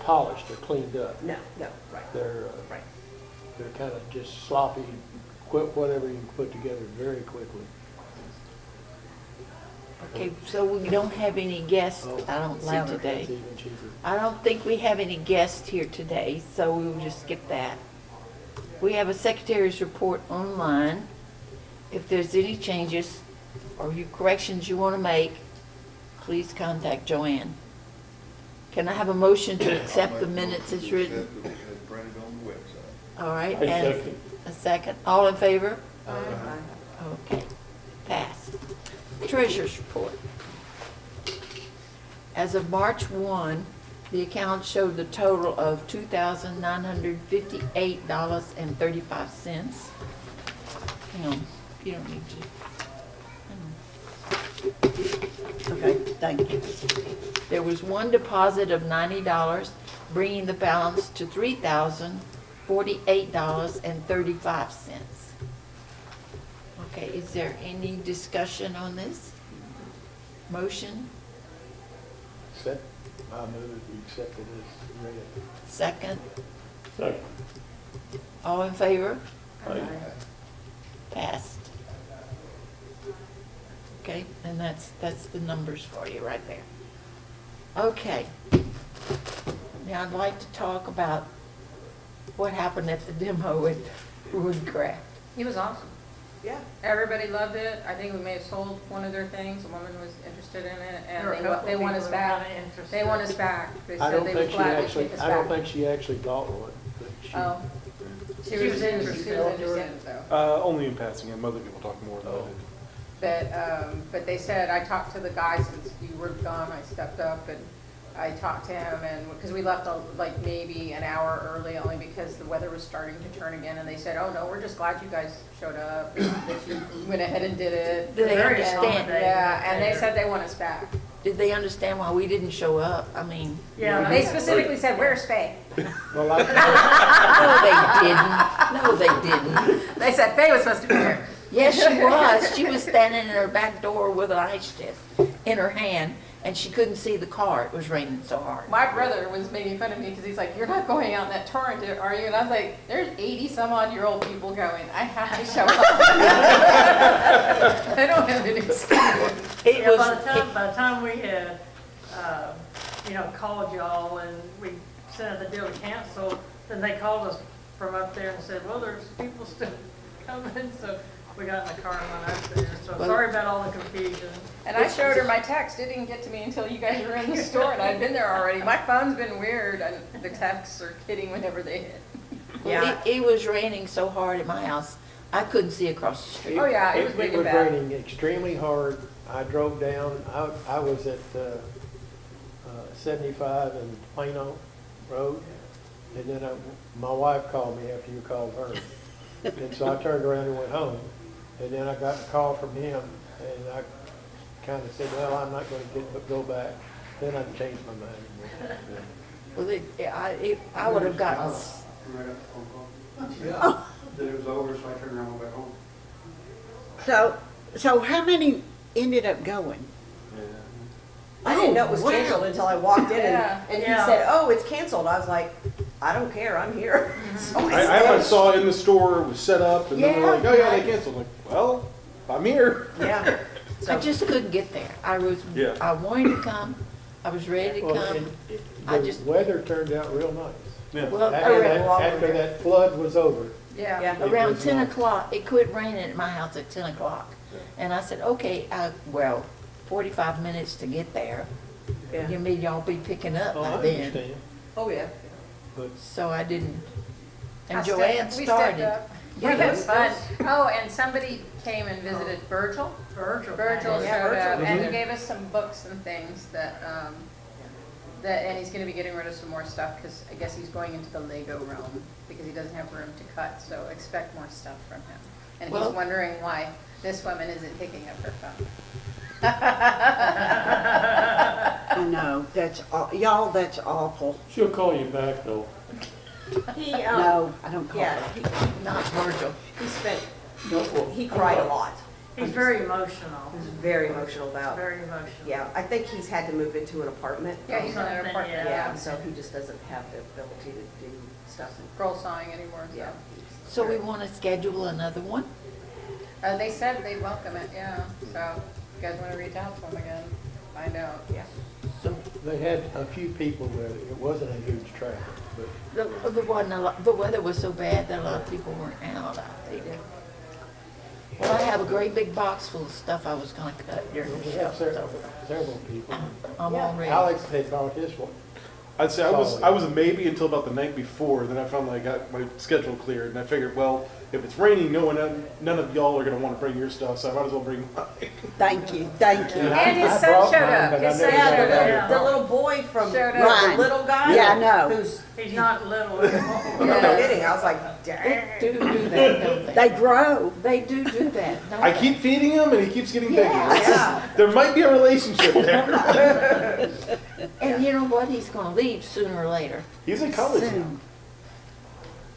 polished or cleaned up. No, right. They're Right. they're kind of just sloppy, whatever you can put together very quickly. Okay, so we don't have any guests, Oh, I don't see louder. today. That's even cheaper. I don't think we have any guests here today, so we will just skip that. We have a secretary's report online. If there's any changes or you corrections you want to make, please contact Joanne. Can I have a motion to accept the minutes as written? Printed on the website. All right, I and second. a second. All in favor? Aye. Okay, passed. Treasurer's report. As of March 1, the account showed the total of $2,958.35. Hang on, you don't need to. Okay, thank you. There was one deposit of $90, bringing the balance to $3,048.35. Okay, is there any discussion on this? Motion, I move that we accept it as read. second, Second. all in favor? Aye. Passed. Okay, and that's the numbers for you right there. Okay. Now I'd like to talk about what happened at the demo at Woodcraft. It was awesome. Yeah. Everybody loved it. I think we may have sold one of their things. A woman was interested in it, There were a and couple they want us people who were back. kinda interested. They want us back. They I said don't they think would she gladly actually, take us I don't back. think she actually bought one, but she. Oh, she was interested though. Only in passing, and other people talk more about it. But they said, I talked to the guy since you were gone. I stepped up and I talked to him, and because we left like maybe an hour early, only because the weather was starting to turn again. And they said, oh no, we're just glad you guys showed up, and that you went ahead and did it. Do they Very understand? accommodating. Yeah, and they said they want us back. Did they understand why we didn't show up? I mean, Yeah. They specifically said, where's Faye? Well, no, they didn't. They said Faye was supposed to be here. Yes, she was. She was standing in her back door with an ice chest in her hand, and she couldn't see the car. It was raining so hard. My brother was making fun of me because he's like, you're not going out in that torrent, are you? And I was like, there's 80-some-odd-year-old people going. I have to show up. I don't have an excuse. It Yeah, was. by the time we had, called y'all and we sent out the deal to cancel, then they called us from up there and said, well, there's people still coming, so we got in the car and went up there. So Well- sorry about all the confusion. And I showed her my text. It didn't get to me until you guys were in the store, and I'd been there already. My phone's been weird, and the texts are kidding whenever they hit. Well, it was raining so hard at my house, I couldn't see across the street. Oh, yeah, it was wicked It was bad. raining extremely hard. I drove down, I was at 75 and Plano Road, and then my wife called me after you called her. And so I turned around and went home, and then I got a call from him, and I kind of said, well, I'm not going to go back. Then I changed my mind. Well, I would have gotten, When I got the phone call. Then it was over, so I turned around and went back home. So how many ended up going? I didn't know it was wow. canceled until I walked in Yeah. and he Yeah. said, oh, it's canceled. I was like, I don't care, I'm here. So I saw it in the store, it was set up, and then they're like, oh yeah, they canceled. I'm like, well, I'm here. Yeah. I just couldn't get there. I Yeah. wanted to come, I was ready to Well, come. and I the just- we're turned out real nice. Yeah. Well, After that flood was over. Yeah. Yeah. It around was 10 nice. o'clock, it quit raining at my house at 10 o'clock. And I said, okay, 45 minutes to get there. Yeah. You mean y'all be picking up Oh, I by then? understand. Oh, yeah. But So I didn't. And We Joanne stepped started. up. Yeah, Yeah, it was fun. those- Oh, and somebody came and visited Virgil. Virgil. Virgil Yeah, showed Virgil up, was and he there. gave us some books and things and he's gonna be getting rid of some more stuff, because I guess he's going into the Lego realm, because he doesn't have room to cut, so expect more stuff from him. And Well- he's wondering why this woman isn't picking up her phone. I know, y'all, that's awful. she'll call you back though. No, I don't call Yeah, it. he Not Virgil. spent, No, well, he cried a lot. He's very emotional, He's very emotional about, very emotional. yeah, I think he's had to move into an apartment. Yeah, he's in an Something, apartment, yeah. Yeah, so he just doesn't have the ability to do stuff. Girl sawing anymore, so. Yeah. So we want to schedule another one? They said they'd welcome it, yeah, so if you guys wanna reach out to them again, find out. Yeah. So They had a few people there. It wasn't a huge traffic, but the weather was so bad that a lot of people weren't out there. Well, I have a great big box full of stuff I was gonna cut during the we show. had several people. I'm all ready. Alex had bought his one. I'd say I was a maybe until about the night before. Then I finally got my schedule cleared, and I figured, well, if it's raining, none of y'all are gonna want to bring your stuff, so I might as well bring mine. Thank you, thank you. And his I son brought showed mine, up. but I His never son got showed it. up. The little boy from, Showed the up. little guy? Yeah, I know. Who's, He's not little anymore. I'm not kidding, I was like, They dang. do that, don't they? They grow. They do that, don't I they? keep feeding him, and he keeps getting bigger. Yeah. There might be a relationship there. And you know what? He's gonna leave sooner or later. He's in college now. Soon.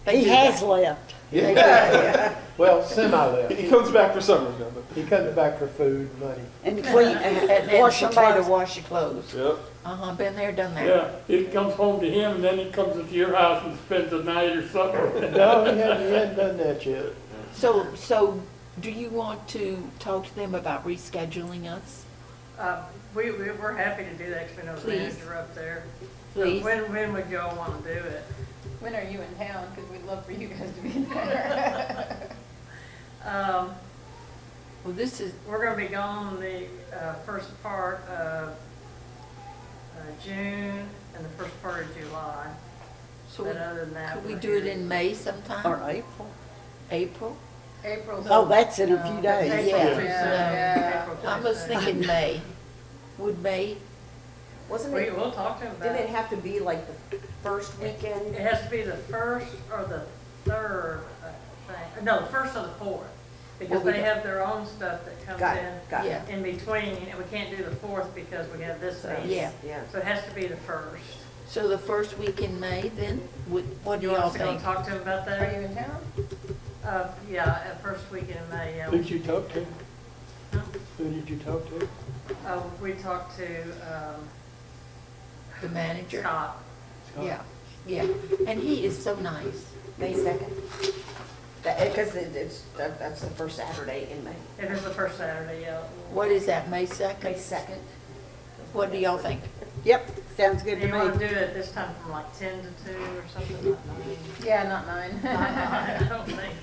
They He do has that. left. They do. Well, semi-left. He comes back for summers now, but He comes back for food, money. And clean, And wash your somebody to clothes. wash your clothes. yep. Uh-huh, been there, done that. Yeah, it comes home to him, and then he comes into your house and spends the night or something. No, he hadn't done that yet. So do you want to talk to them about rescheduling us? We're happy to do that, because we know the Please. manager up there. So Please? when would y'all want to do it? When are you in town? Because we'd love for you guys to be there. Well, this is, We're gonna be gone the first part of June and the first part of July. so But other than that, could we we're do it here. in May sometime? Or April. April? April's. Oh, that's in a few days. April's Yeah. too soon. Yeah. April's I too was soon. thinking May. Would May? Wasn't We, it, we'll talk to him about didn't it it. have to be like the first It weekend? has to be the first or the third, no, the first or the fourth, because Well, we they don't- have their own stuff that comes Got it, in got it. Yeah. in between, and we can't do the fourth because we have this So, meeting. Yeah. Yeah. So it has to be the first. So the first week in May then? What do You want y'all us to go think? talk to him about Are that? you in town? Yeah, at first weekend in May, yeah. Who did you talk to? Huh? Who did you talk to? We talked to, The manager? Scott. Yeah, yeah. And he is so nice. May 2nd? Because that's the first Saturday in May. It is the first Saturday, yeah. What is that, May May 2nd? 2nd. What do y'all think? Yep, sounds good Do to you want to me. do it this time from like 10 to 2 or something like that? Yeah, not 9. I don't think,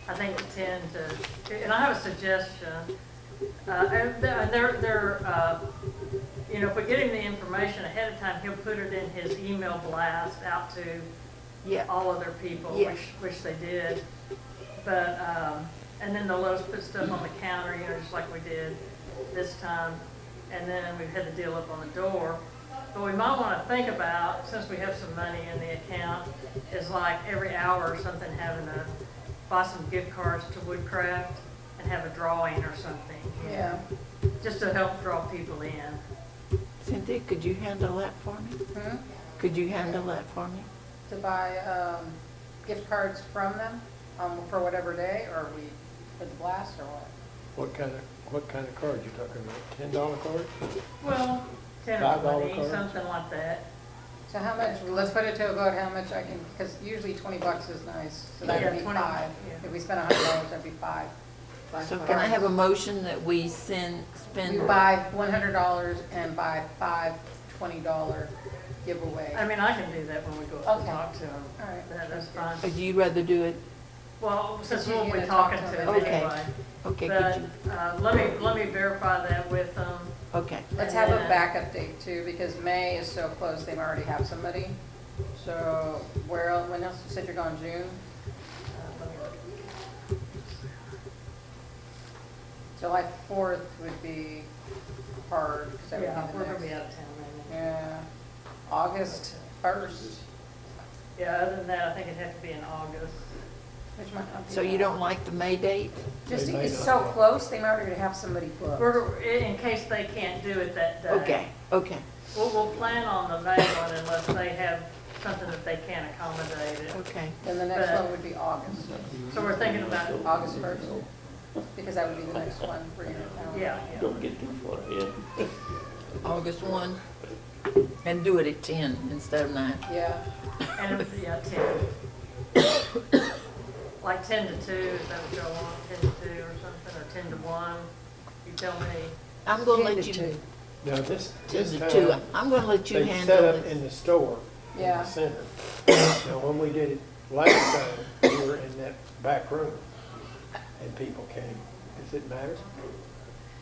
I think 10 to, and I have a suggestion. And they're, you know, if we get him the information ahead of time, he'll put it in his email blast out to Yeah, all other people, Yeah. which they did. But, and then they'll let us put stuff on the counter, you know, just like we did this time. And then we've had the deal up on the door. But we might want to think about, since we have some money in the account, is like every hour or something having to buy some gift cards to Woodcraft and have a drawing or something. you know, Yeah. Just to help draw people in. Cynthia, could you handle that for me? Hmm? Could you handle that for me? To buy gift cards from them for whatever day, or we put the blast or what? What kind of card you talking about? $10 card? Well, 10 or $5 20, cards? something like that. So how much, let's put it to about how much I can, because usually $20 is nice, so that would Yeah, be 20, 5. yeah. If we spend $100, that'd be 5. So can I have a motion that we spend? You buy $100 and buy 5 $20 giveaway. I mean, I can do that when we go up and Okay. talk to them. All right. That's fine. Or do you rather do it? Well, since You we'll need be to talk talking to to them. them Okay. anyway. Okay, But, could you? let me verify that with them. Okay. Let's have a backup date too, because May is so close, they already have somebody. So where, when else, you said you're going June? Let me look. July 4th would be hard, because that Yeah, would be we're the gonna be next. out of town maybe. Yeah, August 1st, Yeah, other than that, I think it'd have to be in August. which might not be. So you bad. don't like the May date? Just, They may it's not so be. close, they might already have somebody booked. In case they can't do it that day. Okay, okay, We'll plan on the May one unless they have something that they can't accommodate it. okay. Then the next But- one would be August, So we're thinking about August 1st. because that would be the next one for Unit Town. Yeah, yeah. Don't get too far ahead. August 1, and do it at 10 instead of 9. Yeah, And, yeah, 10. Like 10 to 2, is that what y'all want, 10 to 2 or something, or 10 to 1? You tell me. I'm gonna 10 let to you, 2. Now, this 10 to time, 2, I'm gonna let you they handle set up in this. the store, in Yeah. the center. Now, when we did it last time, we were in that back room, and people came. Does it matter?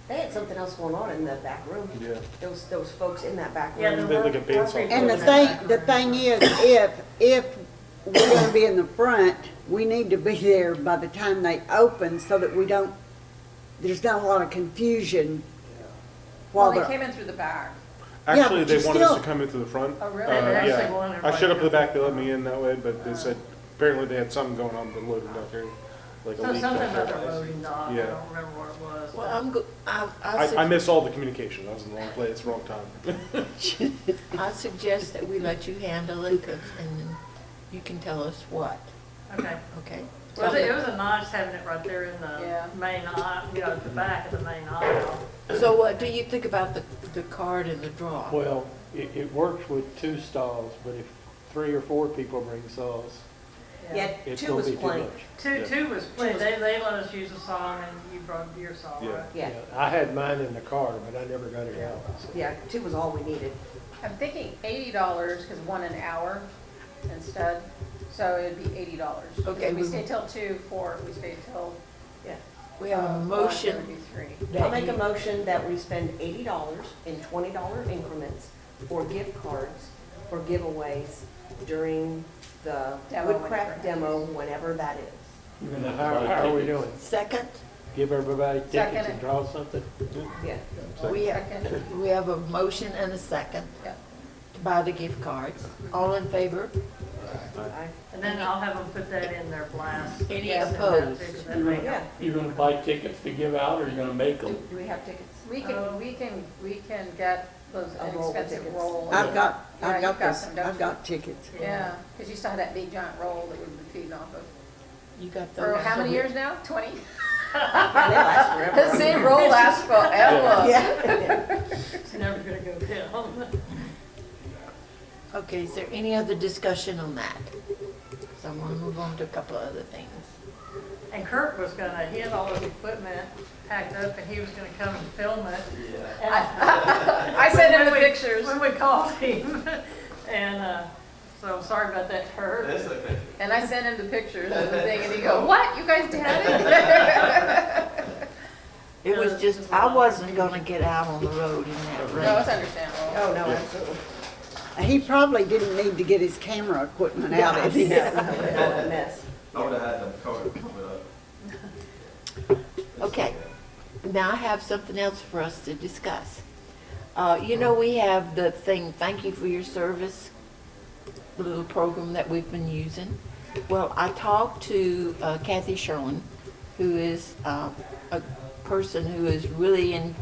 They had something else going on in the back room. Yeah. Those folks in that back Yeah, room. there They were. look at more bandsaw. people And in that the back room. thing is, if we're gonna be in the front, we need to be there by the time they open so that we don't, there's not a lot of confusion well, while they they're. came in through the back. Actually, but they you wanted us still- to come in through the front. Oh, really? They actually Yeah. wanted I showed up at the everybody back, they let me in that way, but they said apparently they had something going on with the loading down there, like a So leak. something back about there. the loading dock, I Yeah. don't remember what it was. Well, I'm go, I missed all the communication. I was in the wrong place, wrong time. I suggest that we let you handle it, 'cause- and then you can tell us what, Okay. okay? Well, it was a nice having it right there in Yeah. the main aisle, you know, at the back of the main aisle. So what do you think about the card and the draw? Well, it works with 2 stalls, but if 3 or 4 people bring saws, Yeah, it's 2 gonna was be too plenty. much. Two was plenty, they let us use a saw and you brought your saw, Yeah. right? Yeah, I had mine in the car, but I never got it out. so. yeah, 2 was all we needed. I'm thinking $80 because 1 an hour instead, so it'd be $80. Okay, If we we- stay till 2, 4, if we stay till. Yeah. We have a 1, it motion. would be 3. that I'll make a you- motion that we spend $80 in $20 increments for gift cards for giveaways during the Demo, woodcraft whenever. demo, whenever that is. You're gonna Now, have to buy how are we tickets. doing? Second, Give everybody Second tickets it. and draw something? Yeah. we have, Second. we have a motion and a second Yeah. to buy the gift cards. All in favor? I- And then I'll have them put that in their blast. Any Yeah. opposed? Yeah. You're gonna buy tickets to give out, or you're gonna make Do them? do we have tickets? We can get those A roll of inexpensive tickets. roll. I've Yeah, got you've got this, some, don't I've you? got tickets. Yeah, because you still had that big giant roll that we've been feeding off of. You got those? For how many years now? 20? Yeah, they last forever. The same roll lasts forever. Yeah. It's never gonna go down. Okay, is there any other discussion on that? So I'm gonna move on to a couple of other things. And Kurt was gonna, he had all his equipment packed up and he was gonna come and film it. And I sent him the when we- pictures, When we called him, and, so sorry about that, Kurt. okay. and I sent him the pictures of the thing, and he go, "What? You guys had it?" It was just, I wasn't gonna get out on the road in that No, rain. it's understandable. Oh, no, absolutely. He probably didn't need to get his camera equipment out of it. Yeah, a mess. I would have had them covered, but, Okay, now I have something else for us to discuss. You know, we have the thing, thank you for your service, the little program that we've been using. Well, I talked to Kathy Sherlin, who is a person who is really in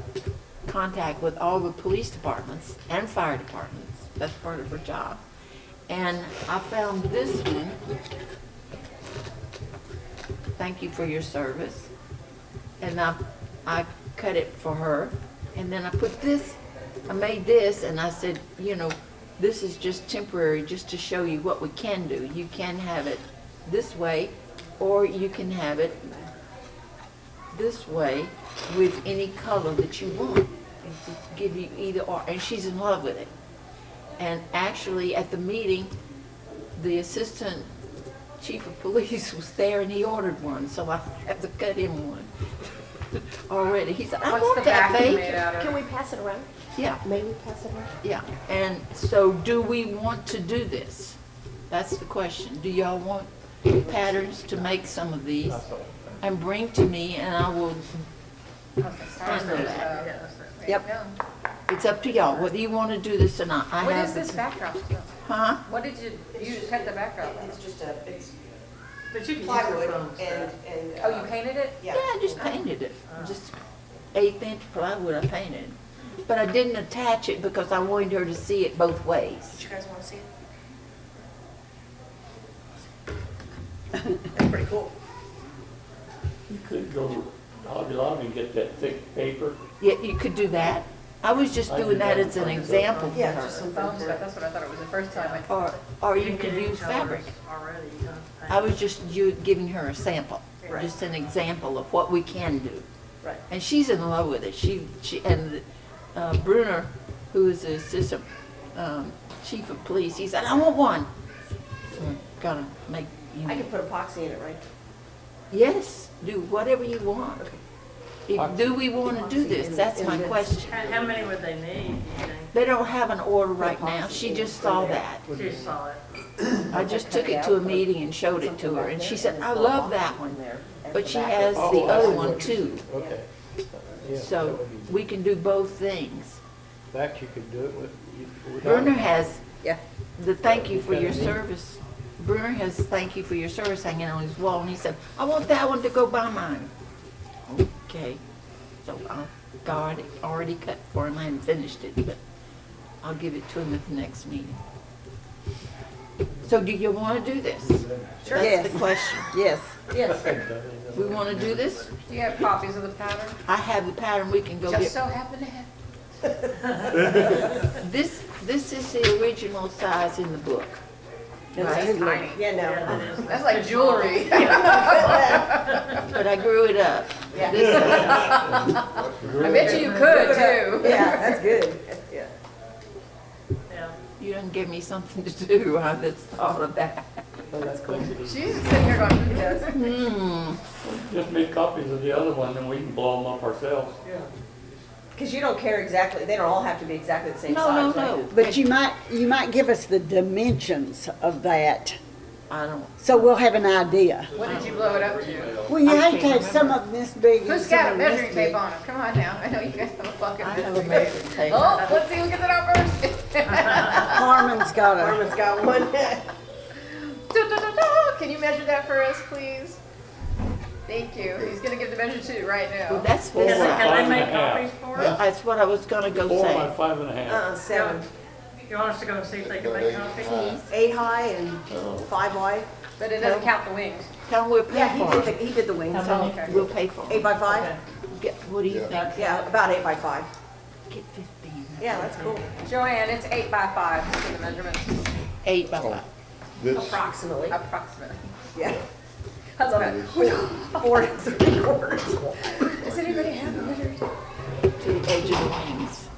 contact with all the police departments and fire departments. That's part of her job. And I found this one. Thank you for your service. And I cut it for her. And then I put this, I made this, and I said, you know, this is just temporary, just to show you what we can do. You can have it this way, or you can have it this way with any color that you want. And to give you either or, and she's in love with it. And actually, at the meeting, the assistant chief of police was there and he ordered one, so I have to cut him one already. He said, I What's want the that, backing babe. made out Can of? we pass it around? Yeah, May we pass it around? yeah. And so do we want to do this? That's the question. Do y'all want patterns to make some of these and bring to me, and I will handle that. Yeah, that's it. Yep. Yeah. It's up to y'all, whether you want to do this or not. I What have is the- this backdrop still? Huh? What did you cut the backdrop on? It's just it's But you can use plywood your phone and, stuff. and. Oh, you painted it? Yeah, I just painted it. Just 1/8" plywood I painted. But I didn't attach it because I wanted her to see it both ways. You guys wanna see it? That's pretty cool. You could go Hobby Lobby and get that thick paper. Yeah, you could do that. I was just doing that as an example for Yeah, just her. some Foam foam stuff, that's what I thought it was the first time. Or you can could get use colors fabric. Already, you don't have to paint. I was just giving her a sample, Right. just an example of what we can do. Right. And she's in love with it. And Brunner, who is the assistant chief of police, he said, I want one. So I'm gonna make you. I can put epoxy in it, right? Yes, do whatever you want. Do we want to do this? That's my question. How many would they need, do you think? They don't have an order right now. She just saw that. She saw it. I just took it to a meeting and showed it to her, and she said, I love that one. But she has the Oh, I other see one what you're too. saying. Okay. Yeah, that So would be- we can do both things. In fact, you could do it with. Brunner has Yeah. the thank you for your service. Brunner has thank you for your service hanging on his wall, and he said, I want that one to go by mine. Okay, so I'll already cut for him. I haven't finished it, but I'll give it to him at the next meeting. So do you want to do this? Sure. That's Yes. the question. Yes. Yes. We want to do this? Do you have copies of the pattern? I have the pattern, we can go Just get. so happen to have. This is the original size in the book. That's tiny. Yeah, Yeah, no. that is. That's like jewelry. But I grew it up. Yeah. This, I bet you could too. Yeah, that's good. Yeah. Yeah. you done give me something to do, I just thought of that. She's sitting here going, yes. Just make copies of the other one and we can blow them up ourselves. Because you don't care exactly, they don't all have to be exactly the same No, size, no, right? no. But you might give us the dimensions of that, I don't, so we'll have an idea. What did you blow it up to? Well, you I have to can't have some of them this big and Who's some got of a them measuring this tape big. on them? Come on now. I know you guys have a fucking I have a measuring measuring tape. tape. Oh, let's see who gets it out first. Harmon's got a, Norman's got one. Can you measure that for us, please? Thank you. He's gonna give the measure to right well, now. that's Can this they, size. can they make 5.5. copies for us? That's what I was gonna go 4 by say. 5.5. 7. You want us to go and see if they can make copies? 8 high and 5 wide. But it doesn't count the wings. Tell him we'll pay Yeah, for it. he did the wings. Tell Okay. him we'll pay for 8 it. by 5? What do you think? Yeah, about 8 by 5. Get 15. Yeah, that's cool. Joanne, it's 8 by 5 for the measurements, 8 by 5. This, Approximately. approximately. Yeah. How's that? 4 3/4. Does anybody have a measuring tape? To the edge of the wings.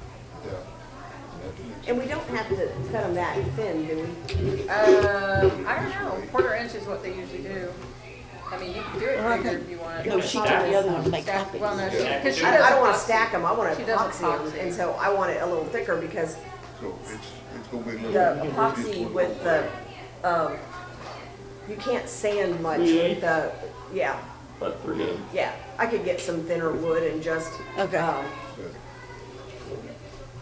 yeah. And we don't have to cut them that thin, do we? I don't know. 1/4 inch is what they usually do. I mean, you can do it bigger if you want. No, she took the other one to make Stack- copies. Well, no, because she I don't want does to stack them, I want She to does epoxy them, epoxy. and so I want it a little thicker because So it's gonna be. the epoxy with the, you can't sand much with 3/8? the, yeah, About 3/8. yeah. I could get some thinner wood and just, Okay.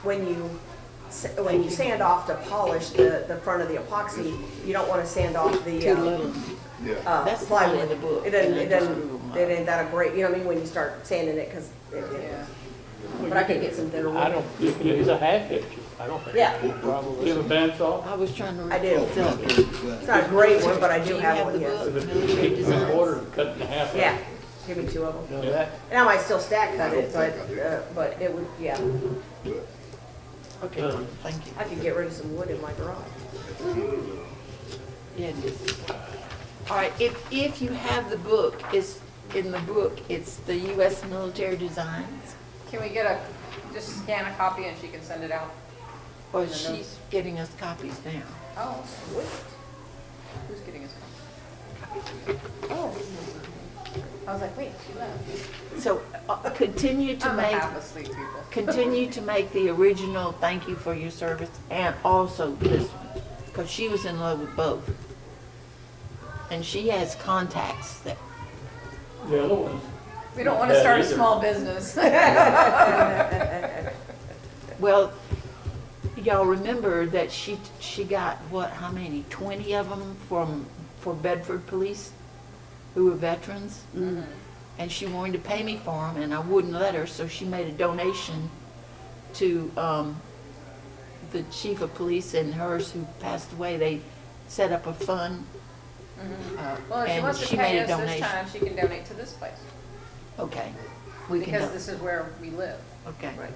when you sand off to polish the front of the epoxy, you don't want to sand off the, too little. Yeah. That's the one in plywood. the book. It doesn't, And it I just doesn't, drew 'em it up. ain't that a great, you know what I mean, when you start sanding it, because, Yeah. but I could get some thinner wood. I don't, You can use a half inch. I don't think. Yeah. it's a problem Do you have a bandsaw? I was trying to. I do. Philip, It's not a great one, but I do you have one, the yes. book, If military it's designs? 3/4 and cut in half. Yeah, give me 2 of them. No, that, And I might still stack cut it, I don't think I do. but it would, yeah, Okay, thank you. I could get rid of some wood in my garage. Yeah, it is. All right, if you have the book, it's in the book, it's the U.S. military designs. Can we get just scan a copy and she can send it out? Or she's getting us copies now. Oh, sweet. Who's getting us copies? Oh. I was like, wait, she left. So continue to I'm make, half asleep, people. continue to make the original thank you for your service and also this one, because she was in love with both. And she has contacts that, The other ones. We don't want to start a small business. well, y'all remember that she got what, how many, 20 of them for Bedford police who were veterans? And she wanted to pay me for them and I wouldn't let her, so she made a donation to the chief of police and hers who passed away. They set up a fund. Well, if she And wants to she pay made a us this donation. time, she can donate to this place. Okay, we can because help. this is where we live. Okay, Right.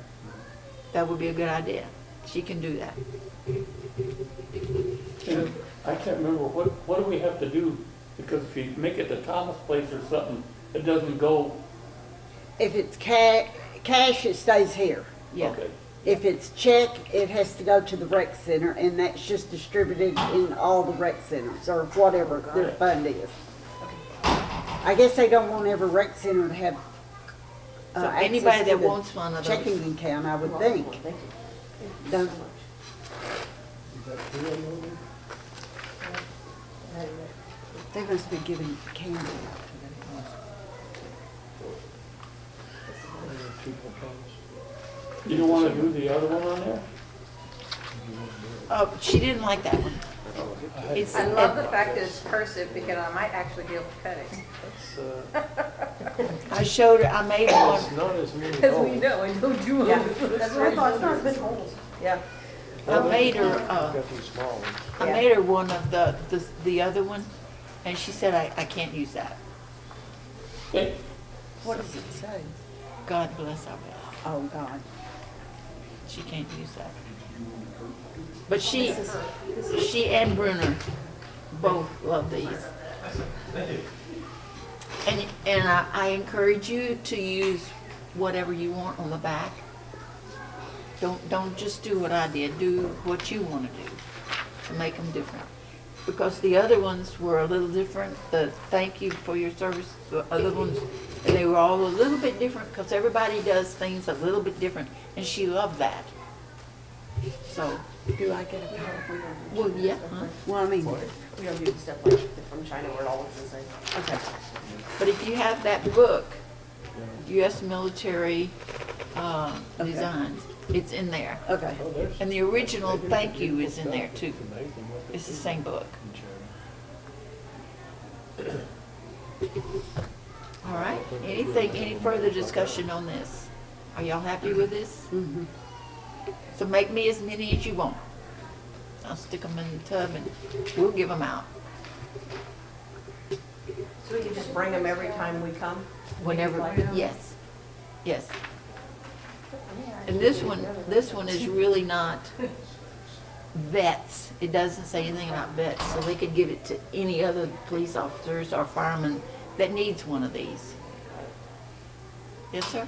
that would be a good idea. She can do that. And I can't remember, what do we have to do? Because if you make it the Thomas place or something, it doesn't go, If it's cash, it stays here. Yeah. okay. If it's check, it has to go to the rec center, and that's just distributed in all the rec centers, or whatever their fund is. I guess they don't want every rec center to have So access anybody to that the wants one of those. checking account, I would think. Thank you. Don't- They must be giving candy out People comes. You don't wanna do the other one on there? Oh, she didn't like that one. It's, I love the fact that it's cursive because I might actually be able to cut it. It's I showed her, I made one, not as many Because we holes. know, I don't do Yeah, it. that's what I thought, it's not as many holes. Yeah. I made her, Got these small ones. I made her one of the other one, and she said, I can't use that. Okay. What does it say? God bless our bed. Oh, God. She can't use that. But she and Bruner both love these. And I encourage you to use whatever you want on the back. Don't just do what I did. Do what you want to do to make them different. Because the other ones were a little different. The thank you for your service, the other ones, they were all a little bit different because everybody does things a little bit different. And she loved that. So, Do I get a card? well, yeah. Huh? Well, I mean, We don't do the stuff like from China where it all looks the same. okay. But if you have that book, U.S. military designs, it's in there. Okay. Oh, there's- And the original thank you is in there too. It's amazing what they It's the do same book. in China. All right, any further discussion on this? Are y'all happy with this? Mm-hmm. So make me as many as you want. I'll stick them in the tub and we'll give them out So we can just bring them every time we come? whenever, yes, yes. And this one is really not vets. It doesn't say anything about vets, so they could give it to any other police officers or firemen that needs one of these. Yes, sir?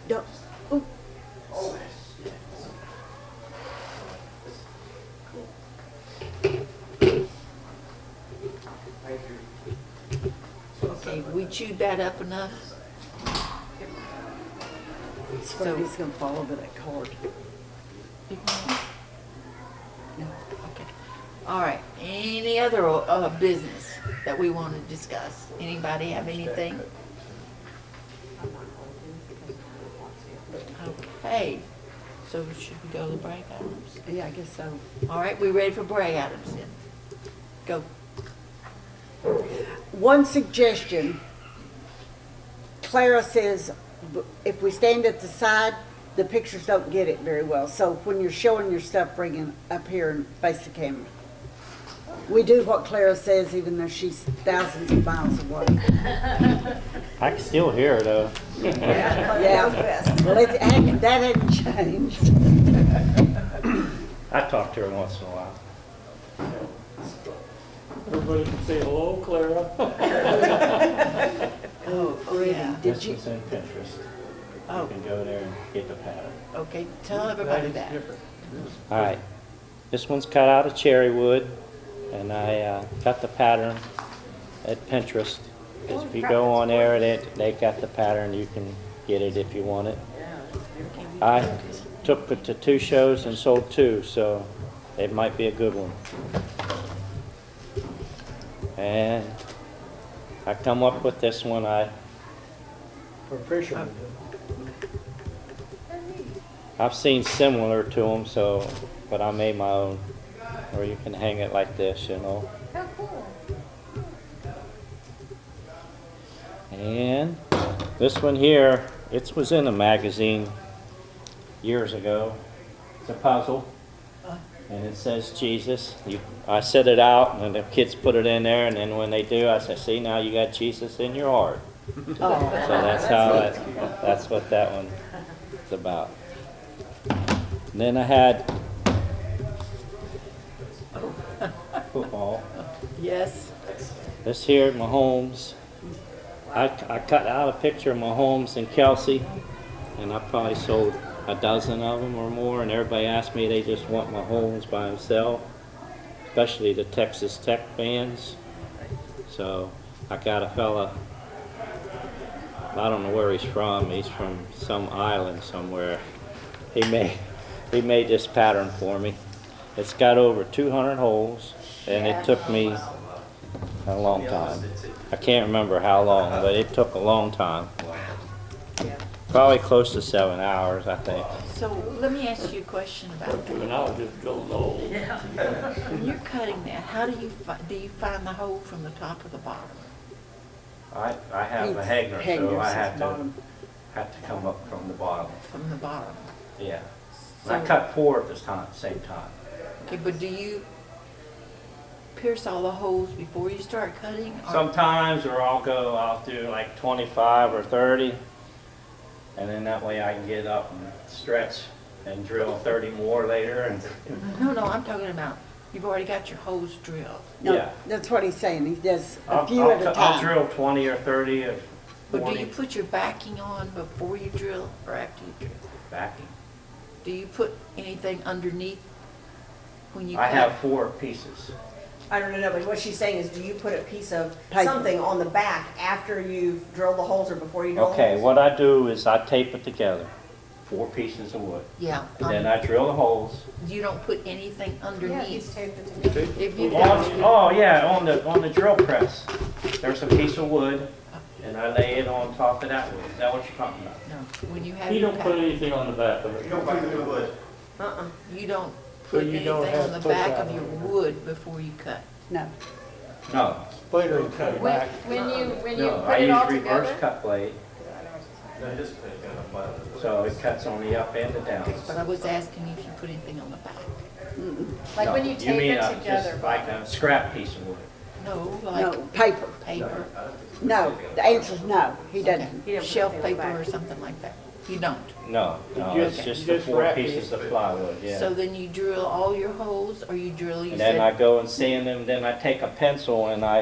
Don't, ooh, Okay, we chewed that up enough? it's afraid he's gonna fall over that card. No. Okay. All right, any other business that we want to discuss? Anybody have anything? Okay, so should we go to brag items? Yeah, I guess so. All right, we ready for brag items then? Go. One suggestion, Clara says if we stand at the side, the pictures don't get it very well. So when you're showing your stuff, bring it up here and face the camera. We do what Clara says even though she's thousands of miles away. I can still hear her though. Yeah, well, that hadn't changed. I talk to her once in a while. Everybody can say hello, Clara. Oh, yeah. Did This you, was in Pinterest. Oh. You can go there and get the pattern. Okay, tell everybody is that. different. All right, this one's cut out of cherry wood, and I got the pattern at Pinterest. If you go on there, they got the pattern. You can get it if you want it. I took it to 2 shows and sold 2, so it might be a good one. And I come up with this one. For fishermen. I've seen similar to them, so, but I made my own. Or you can hang it like this, you know. How cool. And this one here, it was in a magazine years ago. It's a puzzle. and it says Jesus. I set it out, and the kids put it in there, and then when they do, I say, see, now you got Jesus in your heart. So that's what that one is about. And then I had football. Yes. This here, Mahomes. I cut out a picture of Mahomes and Kelsey, and I probably sold a dozen of them or more, and everybody asked me they just want Mahomes by himself, especially the Texas Tech fans. So I got a fella, I don't know where he's from some island somewhere. He made this pattern for me. It's got over 200 holes, and it took me a long time. I can't remember how long, but it took a long time. Probably close to 7 hours, I think. So let me ask you a question about And I was just drilling the hole. when you're cutting that. How do you find the hole from the top or the bottom? I have a Hagner, so I have to come up from the bottom. From the bottom. Yeah. And I cut 4 at the same time. Okay, but do you pierce all the holes before you start cutting? Or? Sometimes, or I'll do like 25 or 30, and then that way I can get up and stretch and drill 30 more later. And No, I'm talking about you've already got your holes drilled. No, yeah. that's what he's saying. He does a few at a I'll time. drill 20 or 30 or 40. But do you put your backing on before you drill or after you drill? Backing. Do you put anything underneath when you I cut? have 4 pieces. I don't know, but what she's saying is, do you put a piece of Paper. something on the back after you've drilled the holes or before you drill the Okay, holes? what I do is I tape it together, 4 pieces of wood. Yeah. And then I drill the holes. You don't put anything Yeah, he's underneath. taped it together. If you Oh yeah, on the drill press. There's a piece of wood, and I lay it on top of that wood. Is that what you're talking about? No, when you have You your don't put pack, anything on the back of it. you don't So put you anything don't have on the to back push of out. your wood before you cut. No. No, Later you cut it When, back. when you no. I put it all use reverse together. cut blade, so it cuts on the up and the down. But I was asking if you put anything on the back. Like No, when you tape mean it just together. like a scrap piece of wood. No, No, like paper. paper, No, the answer's no, he okay. doesn't. He didn't put Shelf anything on the paper back. or something like that. You don't. No, You it's just- just you the just 4 wrap it. pieces of plywood, yeah. So then you drill all your holes, or you drill, you And then I said, go and sand them, then I take a pencil and since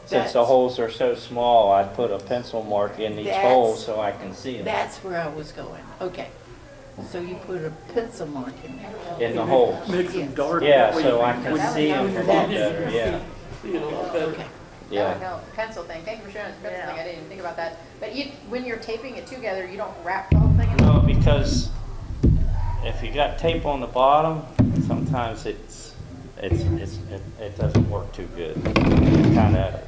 the That's- holes are so small, I put a pencil mark in each That's- hole so I can see them that's where I was going. Okay. So you put a pencil mark in there. in the holes. Makes them Yes. dark. Yeah, that way so you I can- can see them a lot better, yeah. See it a lot better. Okay. That would Yeah. help. Pencil thing. Thank you for showing us the pencil Yeah. thing. I didn't even think about that. But when you're taping it together, you don't wrap the whole thing in. No, because if you got tape on the bottom, sometimes it doesn't work too good. Kinda,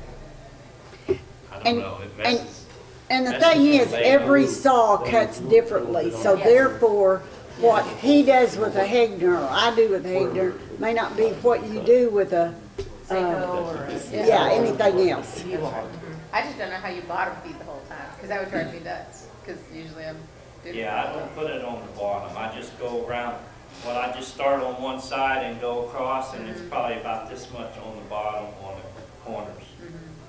I don't And- know, it and- messes. And the That's thing the is, thing. every saw cuts differently, so therefore, what he does with a Hagner, or I do with a Hagner, may not be what you do with a, Seiko or yeah, anything else. You are. I just don't know how you bottom feed the whole time because that would drive me nuts. Because usually I'm doing Yeah, I don't put it on the bottom, I just go around, I just start on one side and go across, and it's probably about this much on the bottom, on the corners,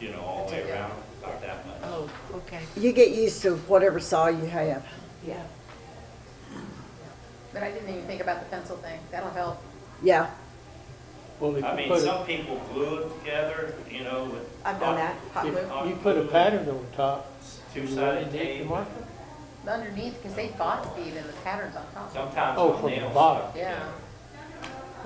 you know, all the way around, about that much. Oh, okay. You get used to whatever saw you have. Yeah. But I didn't even think about the pencil thing. That'll help. Yeah, Well, if I you mean, put some people glue it together, you know, with. I've done that, hot glue. if you put a pattern on top, Two-sided you tape. mark it? Underneath, because they bot feed and the patterns on top. Sometimes Oh, on from the nails. bottom. Yeah.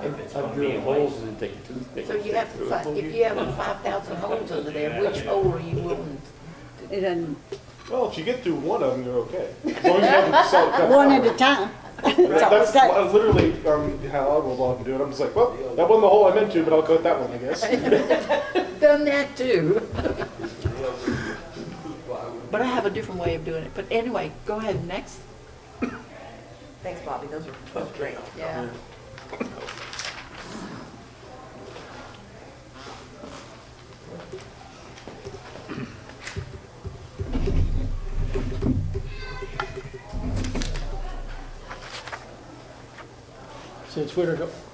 If it's I gonna drill be a holes waste. And then take a toothpick. So you have to find, if you have 5,000 holes under there, which hole are you willing it doesn't, Well, if you get through one of them, you're okay. As long as you have the solid cut. one at a time. That's all it That's takes. literally how I will often do it. I'm just like, well, that wasn't the hole I meant to, but I'll cut that one, I guess. done that too? But I have a different way of doing it. But anyway, go ahead, next. Thanks, Bobby, those are great. Yeah.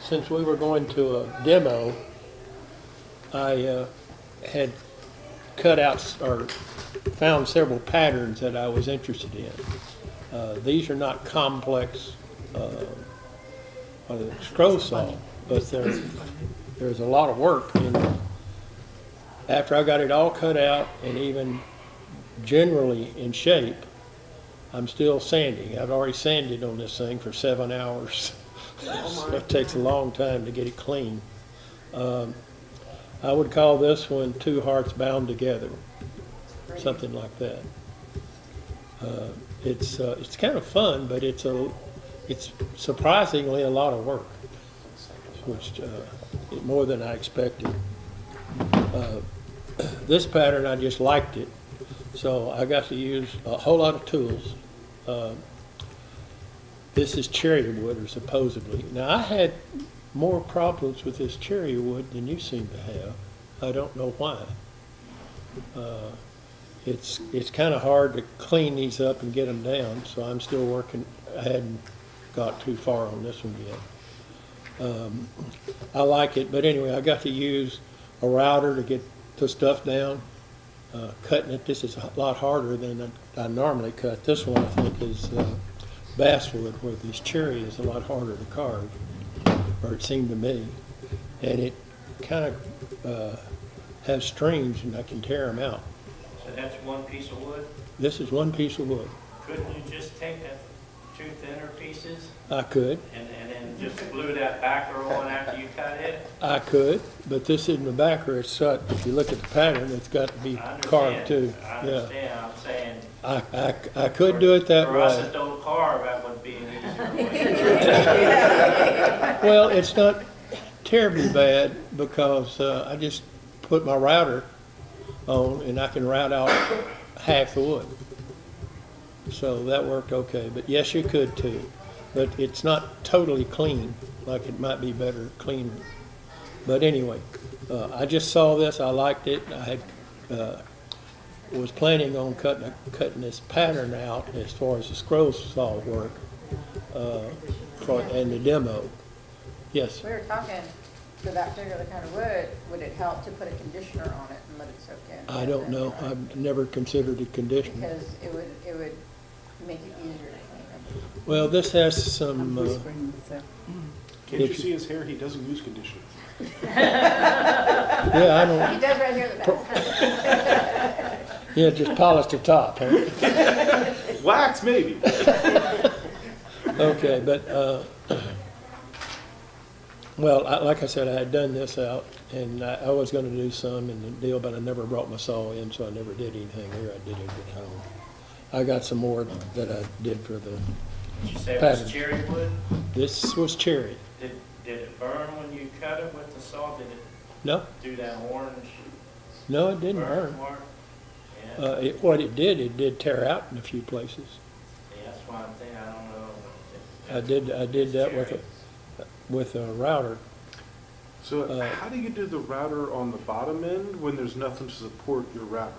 since we were going to a demo, I had cut out or found several patterns that I was interested in. These are not complex scroll saw, but there's a lot of work in them. After I got it all cut out and even generally in shape, I'm still sanding. I've already sanded on this thing for 7 hours. So it takes a long time to get it clean. I would call this one Two Hearts Bound Together, something like that. It's kind of fun, but it's surprisingly a lot of work, which more than I expected. This pattern, I just liked it, so I got to use a whole lot of tools. This is cherry wood, or supposedly. Now, I had more problems with this cherry wood than you seem to have. I don't know why. It's kind of hard to clean these up and get them down, so I'm still working. I hadn't got too far on this one yet. I like it, but anyway, I got to use a router to get the stuff down. Cutting it, this is a lot harder than I normally cut. This one, I think, is basswood, where this cherry is a lot harder to carve, or it seemed to me. And it kind of has strings, and I can tear them out. So that's one piece of wood? This is one piece of wood. Couldn't you just take the two thinner pieces I could. and then just glue that backer on after you cut it? I could, but this isn't the backer. It's set. If you look at the pattern, it's got to be carved too. I understand. I'm saying. I could do it that For us way. that don't carve, that would be an easier way. Well, it's not terribly bad because I just put my router on and I can route out half the wood. So that worked okay. But yes, you could too. But it's not totally clean, like it might be better cleaner. But anyway, I just saw this. I liked it. I had was planning on cutting this pattern out as far as the scroll saw work and the demo. Yes. We were talking, for that particular kind of would it help to put a conditioner on it and let it soak in? I don't know. I've never considered it conditioning. Because it would make it easier to clean up. Well, this has some. Can't you see his hair? He doesn't use conditioner. Yeah, I don't. He does right here in the back. Yeah, just polish the top. Huh? Wax, maybe. Okay, but well, like I said, I had done this out, and I was going to do some in the deal, but I never brought my saw in, so I never did anything here. I did it at home. I got some more that I did for the. Did you say it pattern. was cherry wood? This was cherry. Did it burn when you cut it with the saw? Did it No, do that orange no, it didn't burn. mark? Yeah. What it did tear out in a few places. Yeah, that's one thing I don't know. I did that with a router. So how do you do the router on the bottom end when there's nothing to support your router?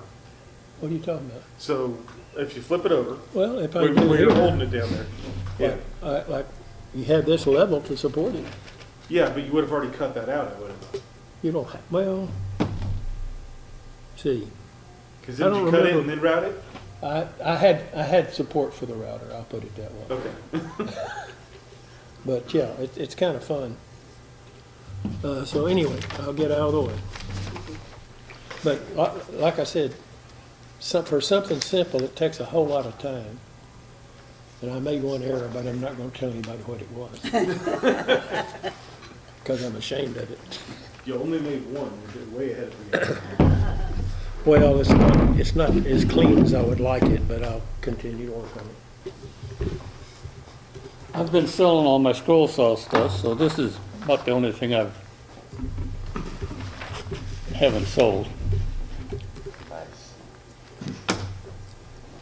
What are you talking about? So if you flip it over, Well, if I where do you're here, holding it down there. Yeah. like you have this level to support it. Yeah, but you would have already cut that out, I would have. You don't have, well, see, Because I did don't you cut it remember. and then route it? I had support for the router, I'll put it that way. Okay. But yeah, it's kind of fun. So anyway, I'll get out of the way. But like I said, for something simple, it takes a whole lot of time. And I made one error, but I'm not going to tell anybody what it was. Because I'm ashamed of it. You only made one. You're way ahead of the game. Well, it's not as clean as I would like it, but I'll continue to work on it. I've been selling all my scroll saw stuff, so this is about the only thing I haven't sold.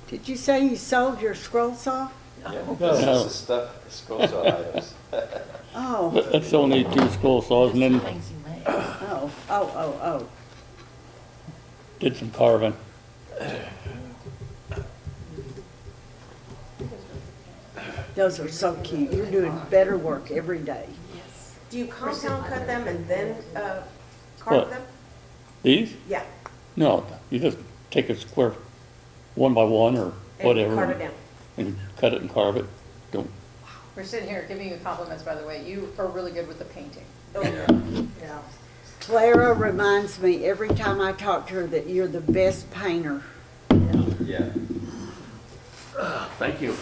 Did you say you sold your scroll saw? No. No. This is stuff, scroll saw items. Oh, That's only 2 scroll saws, and then Things he made. oh. did some carving. Those are so cute. You're doing better work every day. Do you compound cut them and then carve What? them? These? Yeah, No, you just take a square 1 by 1 or and whatever. carve it down. And cut it and carve it. Don't, We're sitting here giving you compliments, by the way. You are really good with the painting. Oh, yeah. Yeah. Clara reminds me every time I talk to her that you're the best painter. Yeah. thank you.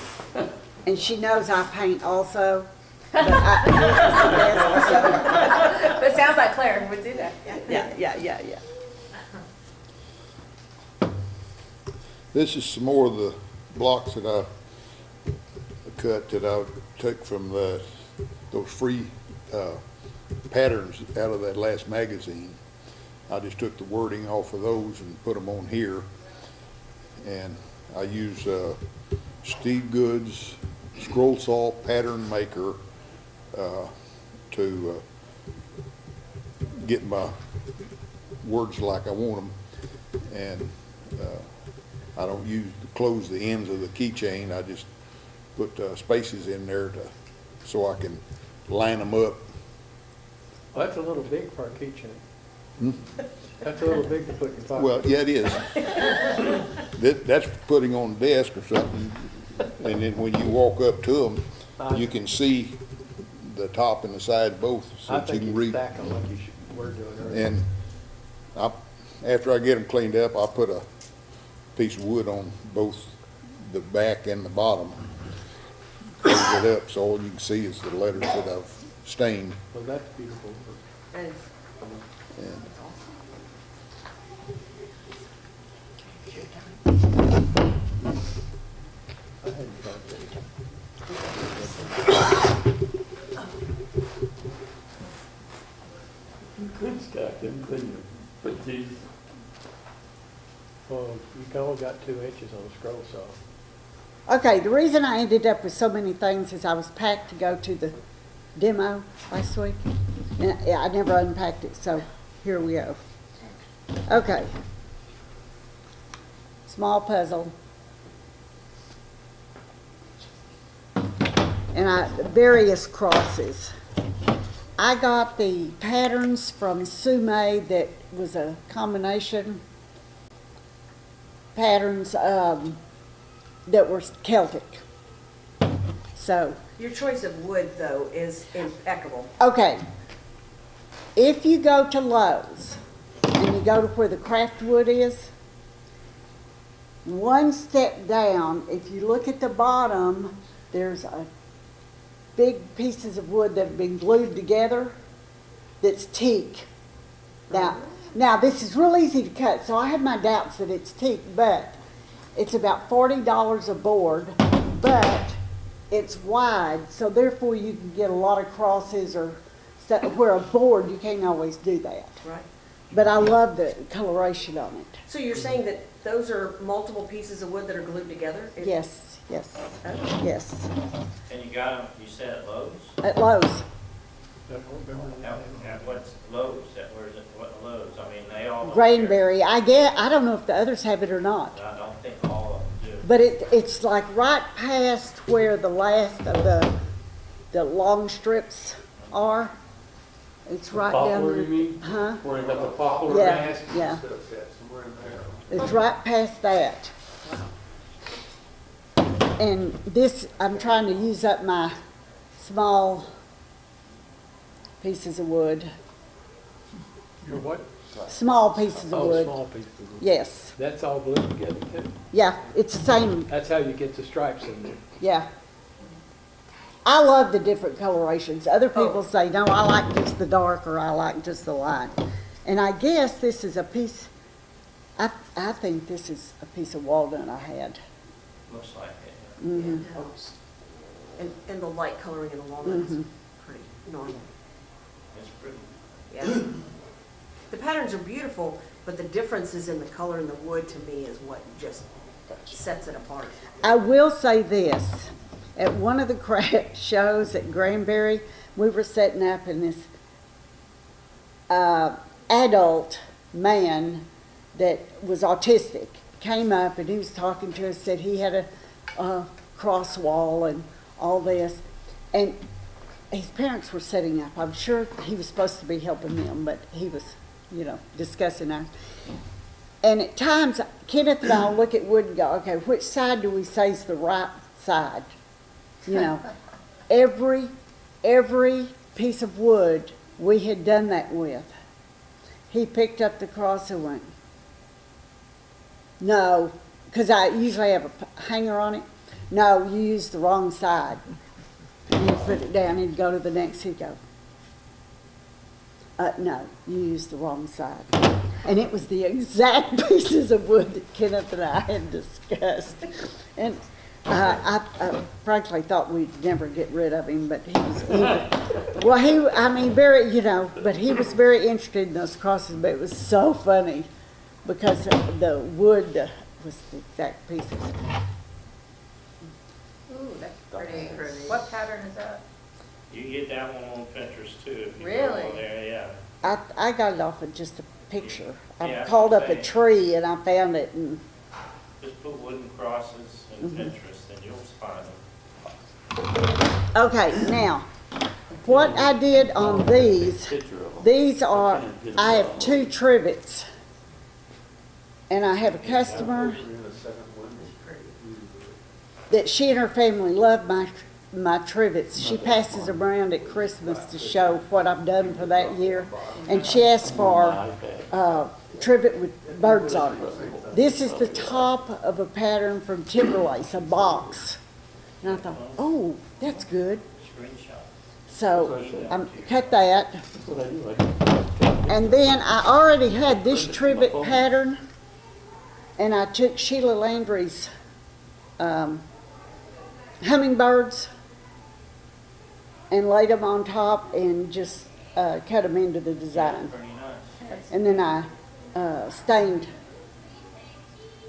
And she knows I paint also. But I, you're the best. But it sounds like Claire would do that. Yeah. This is some more of the blocks that I cut that I took from those free patterns out of that last magazine. I just took the wording off of those and put them on here. And I use Steve Good's scroll saw pattern maker to get my words like I want them. And I don't close the ends of the keychain. I just put spaces in there so I can line them up. Well, that's a little big for a keychain. That's a little big to put in your pocket. Well, yeah, it is. That's putting on the desk or something. And then when you walk up to them, you can see the top and the side both, so I that you think can you read. stack them like we're doing earlier. And after I get them cleaned up, I put a piece of wood on both the back and the bottom. Close it up so all you can see is the letters that I've stained. Well, that's beautiful. And And I hadn't thought that. You could stack them, couldn't you? But these, Well, you only got 2 inches on a scroll saw. Okay, the reason I ended up with so many things is I was packed to go to the demo last week. And I never unpacked it, so here we go. Okay. Small puzzle. And various crosses. I got the patterns from Sue May that was a combination patterns that were Celtic. So, your choice of wood, though, is impeccable. okay. If you go to Lowe's and you go to where the craft wood is, one step down, if you look at the bottom, there's a big pieces of wood that have been glued together that's teak. Now this is real easy to cut, so I have my doubts that it's teak, but it's about $40 a board, but it's wide, so therefore you can get a lot of crosses or stuff, where a board, you can't always do that. Right. But I love the coloration on it. So you're saying that those are multiple pieces of wood that are glued together? Yes. Okay. And you got them, you said at Lowe's? At Lowe's. I don't remember the name. At what's Lowe's? Where's it, what Lowe's? I mean, they all. Granbury. I don't know if the others have it or not. I don't think all of them do. But it's like right past where the last of the long strips are. It's right down poplar, there. you mean? Huh? Where you got the poplar? Yeah. Somewhere in there. It's right past that. And this, I'm trying to use up my small pieces of wood. Your what? Small pieces of Oh, wood. small pieces of wood. Yes. That's all glued together too. Yeah, it's the same. That's how you get the stripes in there. Yeah. I love the different colorations. Other people say, no, I like just the dark or I like just the light. And I guess this is a piece, I think this is a piece of walnut I had. Looks like it. Mhm. It helps. And the light coloring in the walnuts is pretty normal. It's pretty. Yeah. The patterns are beautiful, but the differences in the color and the wood to me is what just sets it apart. I will say this, at one of the craft shows at Granbury, we were setting up and this adult man that was autistic came up and he was talking to us, said he had a cross wall and all this. And his parents were setting up. I'm sure he was supposed to be helping them, but he was, discussing ours. And at times, Kenneth and I will look at wood and go, okay, which side do we say is the right side? Every piece of wood we had done that with. He picked up the cross and went, no, because I usually have a hanger on it. No, you used the wrong side. And he'd put it down, he'd go to the next, he'd go, no, you used the wrong side. And it was the exact pieces of wood that Kenneth and I had discussed. And I frankly thought we'd never get rid of him, but but he was very interested in those crosses, but it was so funny because the wood was the exact pieces. Ooh, that's pretty. What pattern is that? You can get that one on Pinterest too. If you Really? Go on there, yeah. I got it off of just a picture. I Yeah, called up a same. tree and I found it, and Just put wooden crosses in Pinterest and you'll find them. okay, now, what I did on these are, I have 2 trivets. And I have a customer that she and her family love my trivets. She passes them around at Christmas to show what I've done for that year. And she asked for trivet with birds on it. This is the top of a pattern from Timberlace, a box. And I thought, oh, that's good. Screenshot. So I cut that. And then I already had this trivet pattern, and I took Sheila Landry's hummingbirds and laid them on top and just cut them into the design. Pretty nice. And then I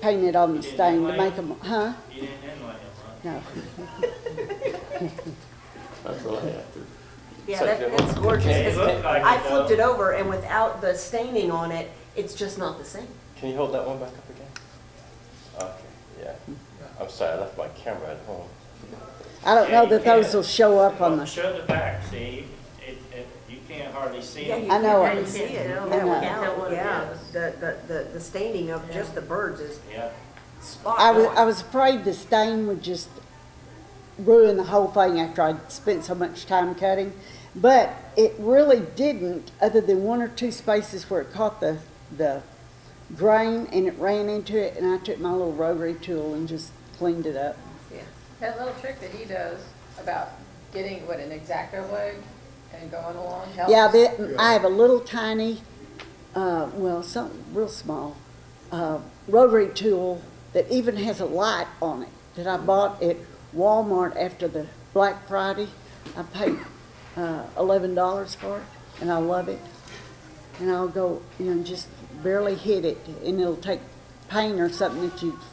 painted on the stain to make them, huh? You didn't inlay them, huh? No. That's what I have to. Yeah, that's gorgeous, It 'cause looked like I it, flipped though. it over, and without the staining on it, it's just not the same. Can you hold that one back up again? Okay, yeah. I'm sorry, I left my camera at home. I don't know that those will show up on the, Show the back, see? You can't hardly see Yeah, them. you I know can't it. see it. tell. I know. What it Yeah, is. the staining of just the birds is Yeah. spot I on. was afraid the stain would just ruin the whole thing after I'd spent so much time cutting. But it really didn't, other than 1 or 2 spaces where it caught the grain and it ran into it, and I took my little rotary tool and just cleaned it up. Yeah. That little trick that he does about getting, an X-Acto leg and going along helps? Yeah, I have a little tiny, something real small, rotary tool that even has a light on it that I bought at Walmart after the Black Friday. I paid $11 for it, and I love it. And I'll go, just barely hit it, and it'll take paint or something that you've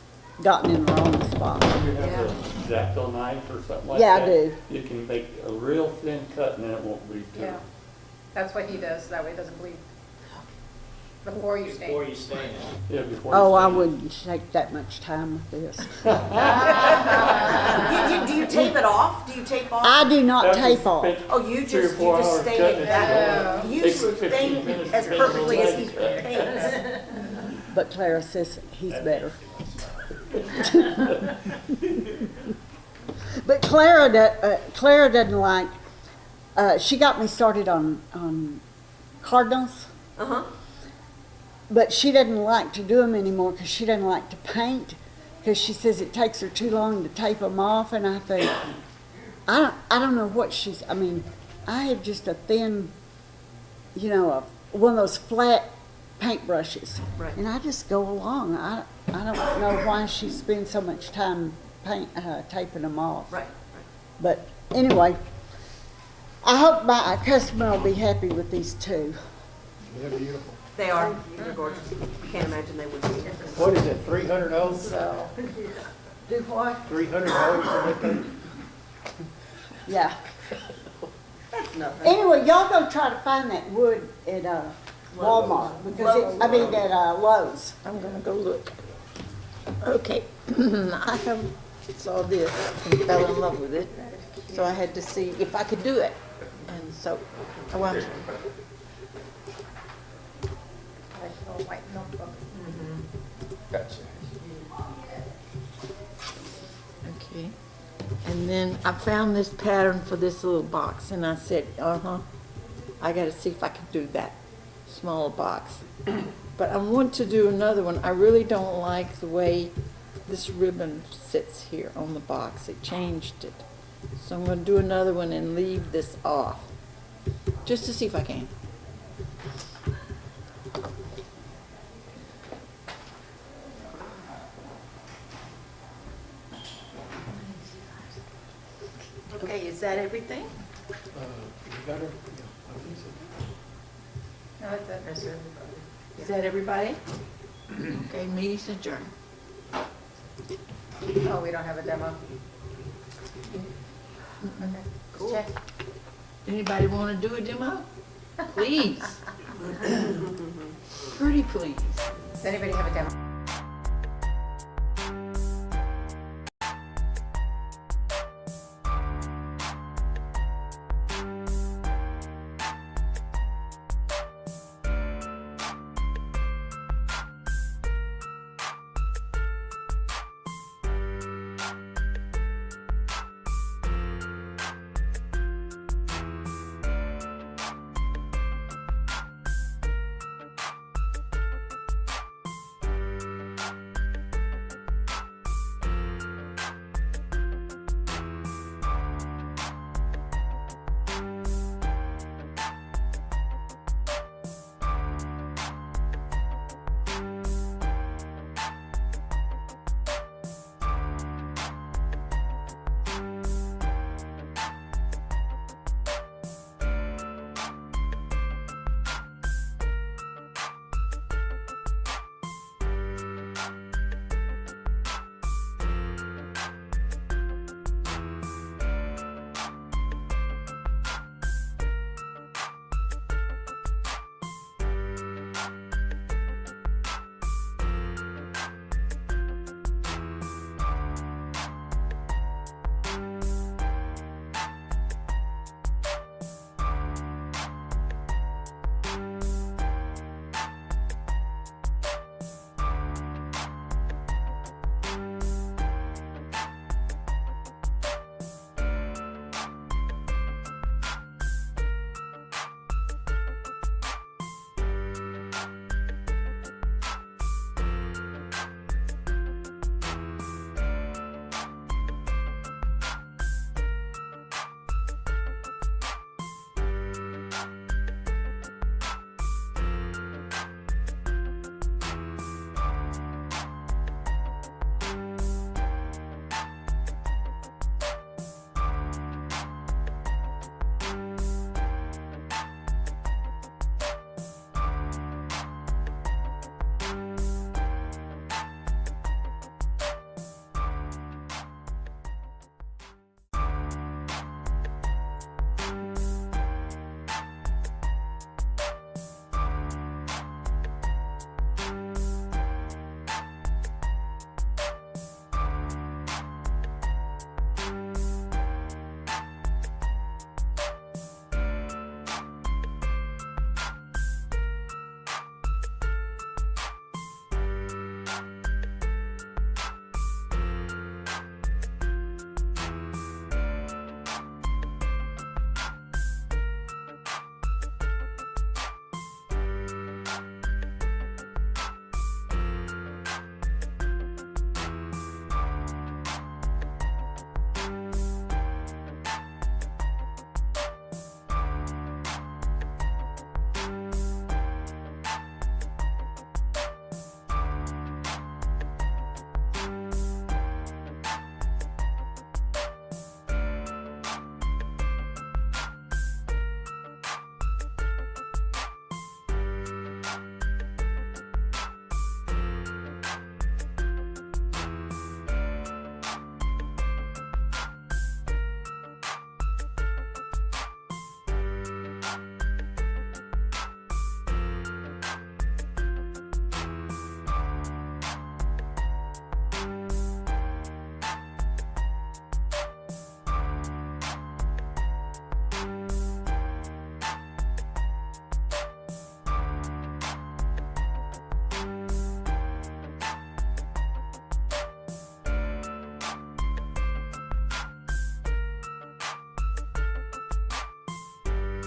gotten in the wrong spot. You have an X-Acto knife or something like Yeah, that? I do. You can make a real thin cut and then it won't bleed through. Yeah, that's what he does, that way it doesn't bleed. Before you stain. Before you stain it. Yeah, before. Oh, you I stain it. wouldn't take that much time with this. Do you tape it off? Do you tape off? I do not After tape off. spend Oh, you 3 or just 4 hours stain cutting it it, that so You takes 15 stain minutes as to finish perfectly the as he leg. paints. But Clara says he's better. But Clara doesn't like, she got me started on cardinals, Uh-huh. but she doesn't like to do them anymore because she doesn't like to paint, because she says it takes her too long to tape them off. And I think, I don't know what I have just a thin, one of those flat paintbrushes. Right. And I just go along. I don't know why she spends so much time taping them off. Right. But anyway, I hope my customer will be happy with these 2. They're beautiful. They are. They're gorgeous. Can't imagine they would be. What is it, $300? So, Do what? $300 for that thing? Yeah. That's nothing. Anyway, y'all go try to find that wood at Walmart, because at Lowe's. I'm gonna go look. Okay, I saw this and fell in love with it, so I had to see if I could do it. So, I want, Like a little white notebook. Gotcha. okay. And then I found this pattern for this little box, and I said, I gotta see if I can do that smaller box. But I want to do another one. I really don't like the way this ribbon sits here on the box. It changed it. So I'm gonna do another one and leave this off, just to see if I can. Okay, is that everything? You got her? Yeah, I think so. No, that's everybody. Is that everybody? Okay, meeting's adjourned. Oh, we don't have a demo? Okay. Cool. Check. Anybody want to do a demo? Please. Pretty please. Does anybody have a demo?